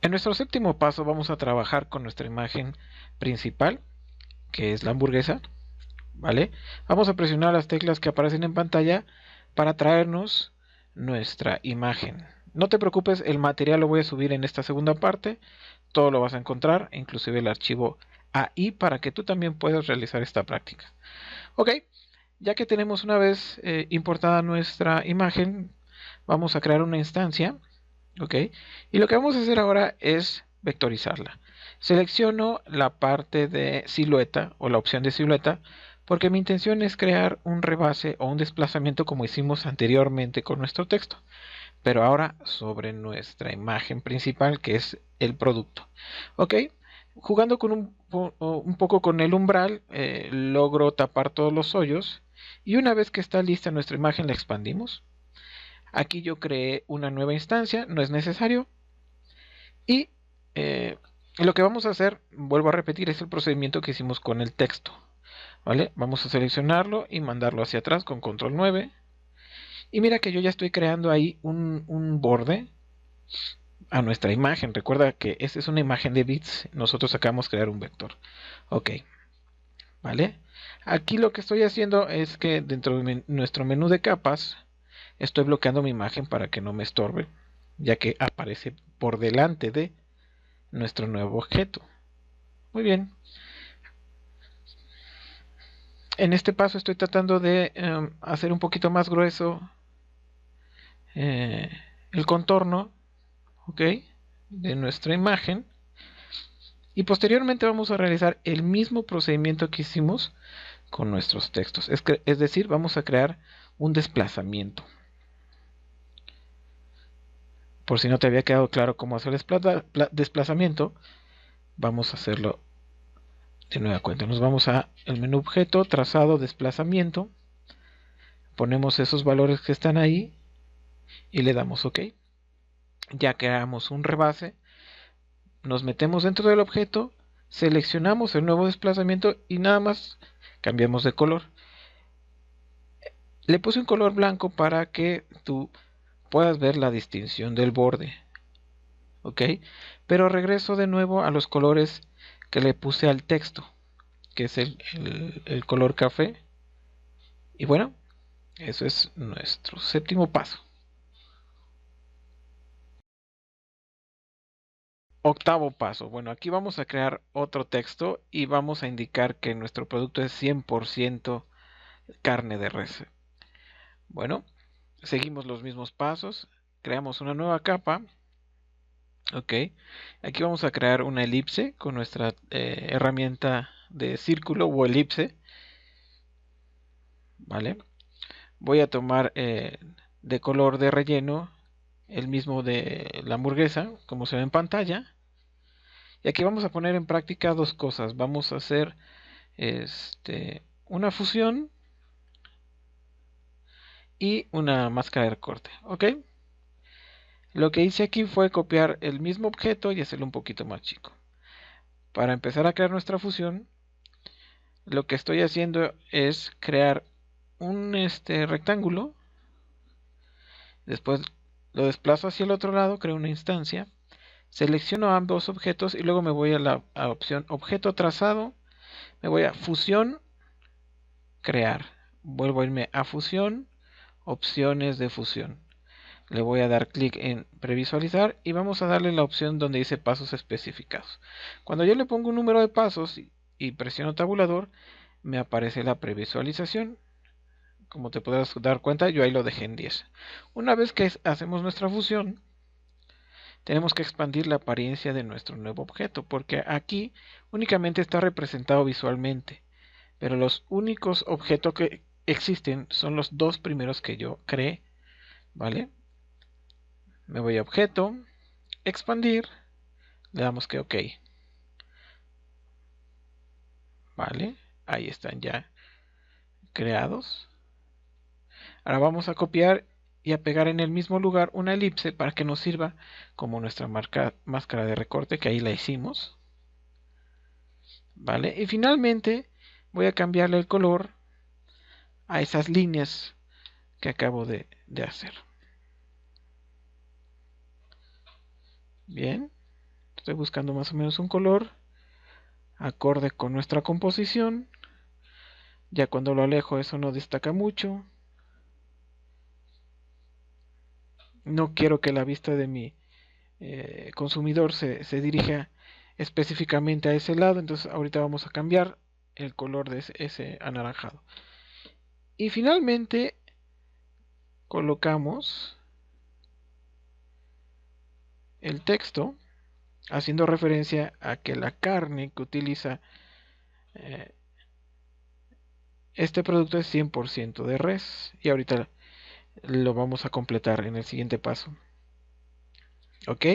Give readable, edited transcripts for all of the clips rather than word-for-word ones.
En nuestro séptimo paso vamos a trabajar con nuestra imagen principal, que es la hamburguesa, ¿vale? Vamos a presionar las teclas que aparecen en pantalla para traernos nuestra imagen. No te preocupes, el material lo voy a subir en esta segunda parte, todo lo vas a encontrar, inclusive el archivo AI, para que tú también puedas realizar esta práctica. Ok, ya que tenemos una vez importada nuestra imagen, vamos a crear una instancia, ok, y lo que vamos a hacer ahora es vectorizarla. Selecciono la parte de silueta o la opción de silueta porque mi intención es crear un rebase o un desplazamiento como hicimos anteriormente con nuestro texto, pero ahora sobre nuestra imagen principal, que es el producto. Ok, jugando con un poco con el umbral, logro tapar todos los hoyos y una vez que está lista nuestra imagen la expandimos. Aquí yo creé una nueva instancia, no es necesario. Y eh, lo que vamos a hacer, vuelvo a repetir, es el procedimiento que hicimos con el texto. ¿Vale? Vamos a seleccionarlo y mandarlo hacia atrás con control 9. Y mira que yo ya estoy creando ahí un borde a nuestra imagen. Recuerda que esta es una imagen de bits. Nosotros acabamos de crear un vector. Ok, ¿vale? Aquí lo que estoy haciendo es que dentro de nuestro menú de capas estoy bloqueando mi imagen para que no me estorbe, ya que aparece por delante de nuestro nuevo objeto. Muy bien. En este paso estoy tratando de hacer un poquito más grueso eh, el contorno, ¿ok? De nuestra imagen. Y posteriormente vamos a realizar el mismo procedimiento que hicimos con nuestros textos. Es decir, vamos a crear un desplazamiento. Por si no te había quedado claro cómo hacer el desplazamiento, vamos a hacerlo de nueva cuenta. Nos vamos a el menú objeto, trazado, desplazamiento. Ponemos esos valores que están ahí y le damos OK. Ya creamos un rebase, nos metemos dentro del objeto, seleccionamos el nuevo desplazamiento y nada más cambiamos de color. Le puse un color blanco para que tú puedas ver la distinción del borde, ¿ok? Pero regreso de nuevo a los colores que le puse al texto, que es el color café. Y bueno, eso es nuestro séptimo paso. Octavo paso. Bueno, aquí vamos a crear otro texto y vamos a indicar que nuestro producto es 100% carne de res. Bueno, seguimos los mismos pasos. Creamos una nueva capa. Ok. Aquí vamos a crear una elipse con nuestra herramienta de círculo o elipse. Vale. Voy a tomar de color de relleno el mismo de la hamburguesa, como se ve en pantalla. Y aquí vamos a poner en práctica dos cosas. Vamos a hacer una fusión y una máscara de recorte. Ok. Lo que hice aquí fue copiar el mismo objeto y hacerlo un poquito más chico. Para empezar a crear nuestra fusión, lo que estoy haciendo es crear un rectángulo. Después lo desplazo hacia el otro lado, creo una instancia. Selecciono ambos objetos y luego me voy a la opción objeto trazado. Me voy a fusión, crear. Vuelvo a irme a fusión, opciones de fusión. Le voy a dar clic en previsualizar y vamos a darle la opción donde dice pasos especificados. Cuando yo le pongo un número de pasos y presiono tabulador, me aparece la previsualización. Como te podrás dar cuenta, yo ahí lo dejé en 10. Una vez que hacemos nuestra fusión, tenemos que expandir la apariencia de nuestro nuevo objeto, porque aquí únicamente está representado visualmente, pero los únicos objetos que existen son los dos primeros que yo creé, ¿vale? Me voy a objeto, expandir, le damos que OK, ¿vale? Ahí están ya creados. Ahora vamos a copiar y a pegar en el mismo lugar una elipse para que nos sirva como nuestra máscara de recorte, que ahí la hicimos, ¿vale? Y finalmente voy a cambiarle el color a esas líneas que acabo de hacer. Bien. Estoy buscando más o menos un color acorde con nuestra composición. Ya cuando lo alejo eso no destaca mucho. No quiero que la vista de mi consumidor se dirija específicamente a ese lado, entonces ahorita vamos a cambiar el color de ese anaranjado. Y finalmente colocamos el texto haciendo referencia a que la carne que utiliza eh, este producto es 100% de res, y ahorita lo vamos a completar en el siguiente paso. Ok,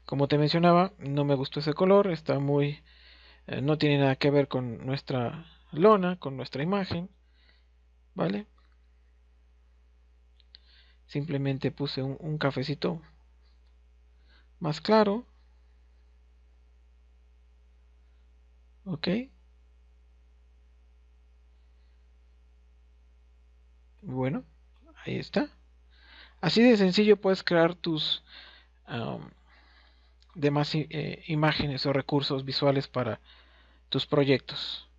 como te mencionaba, no me gustó ese color, está muy no tiene nada que ver con nuestra lona, con nuestra imagen, ¿vale? Simplemente puse un cafecito más claro, ok. Bueno, ahí está. Así de sencillo puedes crear tus um, demás imágenes o recursos visuales para tus proyectos.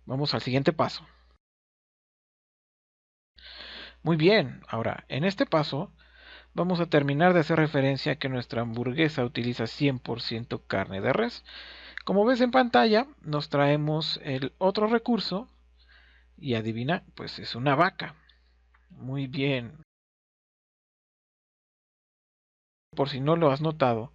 Vamos al siguiente paso. Muy bien, ahora en este paso vamos a terminar de hacer referencia a que nuestra hamburguesa utiliza 100% carne de res. Como ves en pantalla, nos traemos el otro recurso y adivina, pues es una vaca. Muy bien. Por si no lo has notado,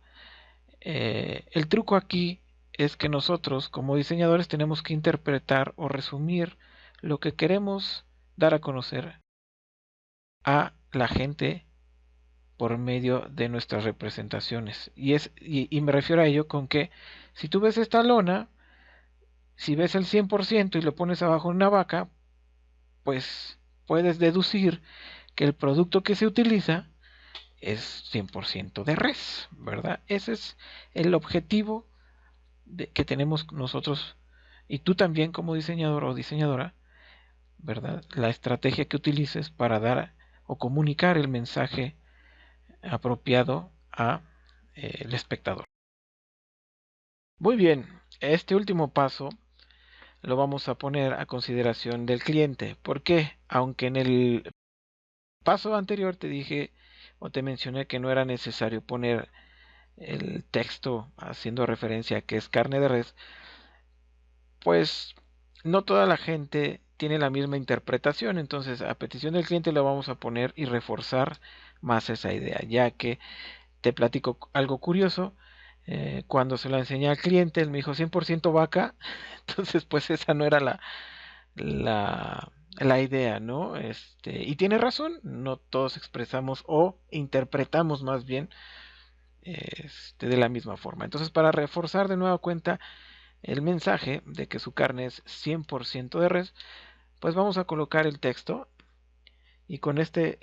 el truco aquí es que nosotros como diseñadores tenemos que interpretar o resumir lo que queremos dar a conocer a la gente por medio de nuestras representaciones. Y me refiero a ello con que si tú ves esta lona, si ves el 100% y lo pones abajo en una vaca, pues puedes deducir que el producto que se utiliza es 100% de res, ¿verdad? Ese es el objetivo que tenemos nosotros y tú también como diseñador o diseñadora, ¿verdad? La estrategia que utilices para dar o comunicar el mensaje apropiado a el espectador. Muy bien, este último paso lo vamos a poner a consideración del cliente, porque aunque en el paso anterior te dije o te mencioné que no era necesario poner el texto haciendo referencia a que es carne de res, pues no toda la gente tiene la misma interpretación, entonces a petición del cliente lo vamos a poner y reforzar más esa idea, ya que te platico algo curioso. Cuando se lo enseñé al cliente, él me dijo 100% vaca, entonces pues esa no era la idea, ¿no? Y tiene razón, no todos expresamos o interpretamos más bien de la misma forma. Entonces, para reforzar de nueva cuenta el mensaje de que su carne es 100% de res, pues vamos a colocar el texto y con este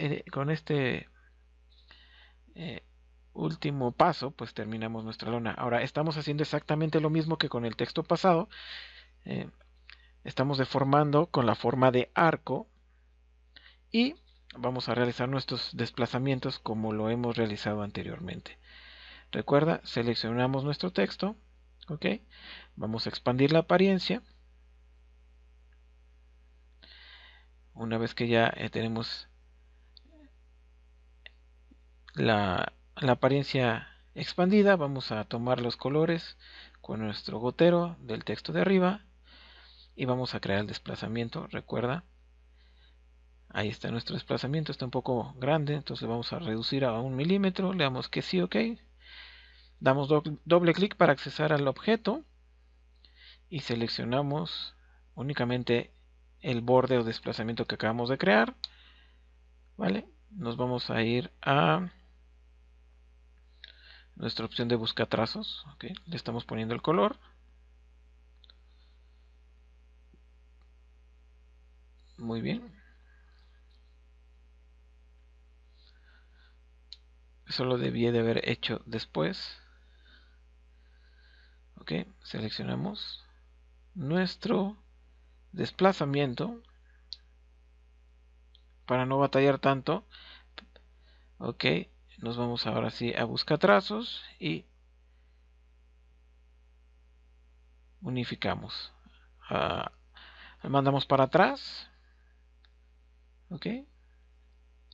eh, último paso, pues terminamos nuestra lona. Ahora, estamos haciendo exactamente lo mismo que con el texto pasado. eh, Estamos deformando con la forma de arco y vamos a realizar nuestros desplazamientos como lo hemos realizado anteriormente. Recuerda, seleccionamos nuestro texto, ok, vamos a expandir la apariencia. Una vez que ya tenemos la apariencia expandida, vamos a tomar los colores con nuestro gotero del texto de arriba y vamos a crear el desplazamiento. Recuerda, ahí está nuestro desplazamiento, está un poco grande, entonces vamos a reducir a 1 milímetro, le damos que sí, ok, damos doble clic para accesar al objeto y seleccionamos únicamente el borde o desplazamiento que acabamos de crear, ¿vale? Nos vamos a ir a nuestra opción de buscar trazos, ¿okay? Le estamos poniendo el color. Muy bien. Eso lo debí de haber hecho después. Ok, seleccionamos nuestro desplazamiento para no batallar tanto. Ok, nos vamos ahora sí a buscatrazos y unificamos. Mandamos para atrás, ok,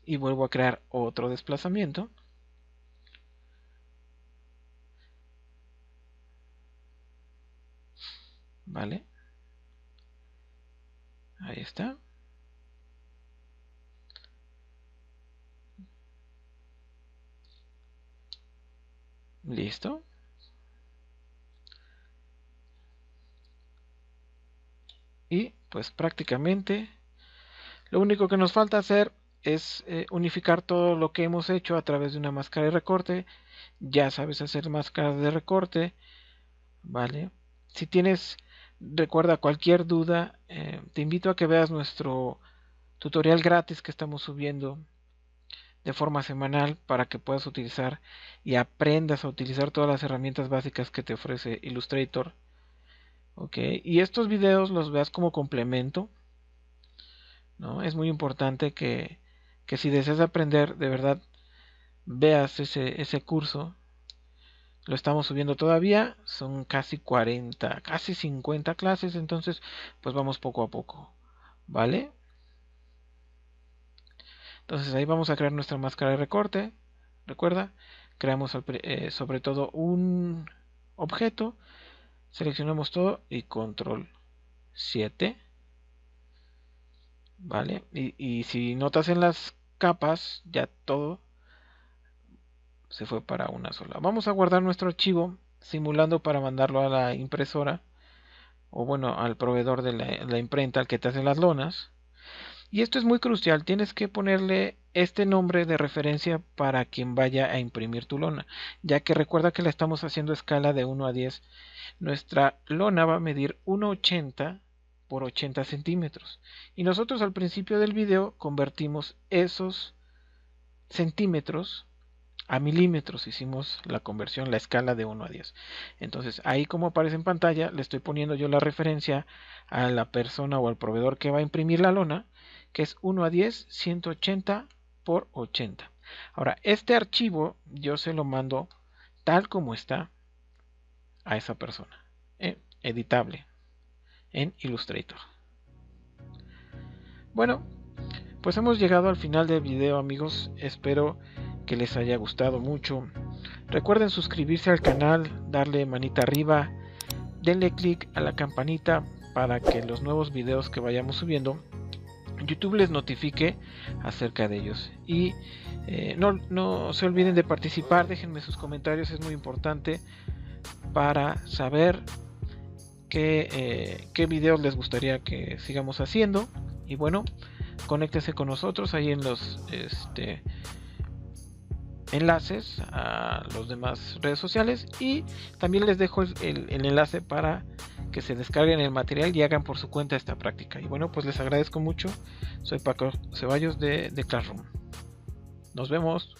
y vuelvo a crear otro desplazamiento. Vale, ahí está. Listo. Y pues prácticamente lo único que nos falta hacer es unificar todo lo que hemos hecho a través de una máscara de recorte. Ya sabes hacer máscaras de recorte, ¿vale? Si tienes, recuerda, cualquier duda, te invito a que veas nuestro tutorial gratis que estamos subiendo de forma semanal para que puedas utilizar y aprendas a utilizar todas las herramientas básicas que te ofrece Illustrator. Ok, y estos videos los veas como complemento, ¿no? Es muy importante que si deseas aprender, de verdad, veas ese curso. Lo estamos subiendo todavía, son casi 40, casi 50 clases, entonces pues vamos poco a poco, ¿vale? Entonces ahí vamos a crear nuestra máscara de recorte, recuerda, creamos sobre todo un objeto, seleccionamos todo y control 7, ¿vale? Y si notas en las capas, ya todo se fue para una sola. Vamos a guardar nuestro archivo simulando para mandarlo a la impresora o bueno, al proveedor de la imprenta, al que te hace las lonas. Y esto es muy crucial, tienes que ponerle este nombre de referencia para quien vaya a imprimir tu lona, ya que recuerda que la estamos haciendo a escala de 1 a 10. Nuestra lona va a medir 1,80 por 80 centímetros. Y nosotros al principio del video convertimos esos centímetros a milímetros, hicimos la conversión, la escala de 1 a 10. Entonces ahí, como aparece en pantalla, le estoy poniendo yo la referencia a la persona o al proveedor que va a imprimir la lona, que es 1 a 10, 180 por 80. Ahora, este archivo yo se lo mando tal como está a esa persona, editable en Illustrator. Bueno, pues hemos llegado al final del video, amigos. Espero que les haya gustado mucho. Recuerden suscribirse al canal, darle manita arriba, denle click a la campanita para que los nuevos videos que vayamos subiendo YouTube les notifique acerca de ellos. Y no se olviden de participar, déjenme sus comentarios, es muy importante para saber qué videos les gustaría que sigamos haciendo. Y bueno, conéctense con nosotros ahí en los enlaces a los demás redes sociales, y también les dejo el enlace para que se descarguen el material y hagan por su cuenta esta práctica. Y bueno, pues les agradezco mucho. Soy Paco Ceballos de Classroom. Nos vemos.